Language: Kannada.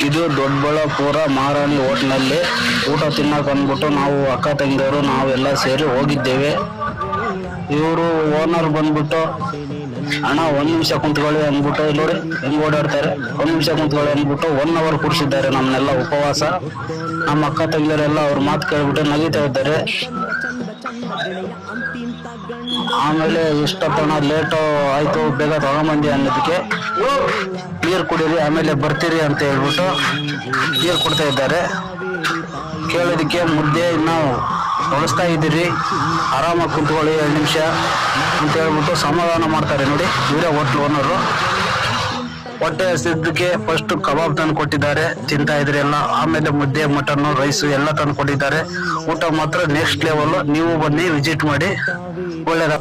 ಇದು ದೊಡ್ಡಬಳ್ಳಾಪುರ ಮಹಾರಾಣಿ ಹೋಟ್ಲಲ್ಲಿ ಊಟ ತಿನ್ನಕ್ಕೆ ಅಂದ್ಬಿಟ್ಟು ನಾವು ಅಕ್ಕ ತಂಗಿಯವರು ನಾವೆಲ್ಲ ಸೇರಿ ಹೋಗಿದ್ದೇವೆ. ಇವರು ಓನರ್ ಬಂದ್ಬಿಟ್ಟು ಅಣ್ಣ 1 ನಿಮಿಷ ಕುಂತ್ಕೊಳ್ಳಿ ಅಂದ್ಬಿಟ್ಟು ನೋಡಿ ಹೆಂಗ್ ಓಡಾಡ್ತಾರೆ. 1 ನಿಮಿಷ ಕುಂತ್ಕೊಳ್ಳಿ ಅಂದ್ಬಿಟ್ಟು 1 ಅವರ್ ಕೂರಿಸಿದ್ದಾರೆ ನಮ್ಮನ್ನೆಲ್ಲ ಉಪವಾಸ. ನಮ್ಮ ಅಕ್ಕ ತಂಗಿಯರೆಲ್ಲ ಅವ್ರ ಮಾತು ಕೇಳ್ಬಿಟ್ಟು ನಗೀತಾ ಇದ್ದಾರೆ. ಆಮೇಲೆ ಇಷ್ಟಪಣ ಲೇಟು ಆಯ್ತು ಬೇಗ ತಗೊಂಬಂದಿ ಅನ್ನೋದಕ್ಕೆ ನೀರು ಕುಡೀರಿ ಆಮೇಲೆ ಬರ್ತೀರಿ ಅಂತ ಹೇಳ್ಬಿಟ್ಟು ನೀರು ಕೊಡ್ತಾ ಇದ್ದಾರೆ. ಕೇಳೋದಕ್ಕೆ ಮುದ್ದೆ ಇನ್ನೂ ತೊಳಸ್ತಾ ಇದ್ದೀರಿ, ಆರಾಮಾಗಿ ಕುಂತ್ಕೊಳ್ಳಿ 2 ನಿಮಿಷ ಅಂತ ಹೇಳ್ಬಿಟ್ಟು ಸಮಾಧಾನ ಮಾಡ್ತಾರೆ. ನೋಡಿ ಇವರೇ ಹೋಟ್ಲ್ ಓನರು. ಹೊಟ್ಟೆ ಹಸಿದ್ದಕ್ಕೆ ಫಸ್ಟ್ ಕಬಾಬ್ ತಂದು ಕೊಟ್ಟಿದ್ದಾರೆ, ತಿಂತಾ ಇದ್ರಿ ಎಲ್ಲ. ಆಮೇಲೆ ಮುದ್ದೆ ಮಟನ್ನು ರೈಸು ಎಲ್ಲ ತಂದು ಕೊಟ್ಟಿದ್ದಾರೆ. ಊಟ ಮಾತ್ರ ನೆಕ್ಸ್ಟ್ ಲೆವೆಲ್. ನೀವು ಬನ್ನಿ ವಿಸಿಟ್ ಮಾಡಿ, ಒಳ್ಳೆಯದ.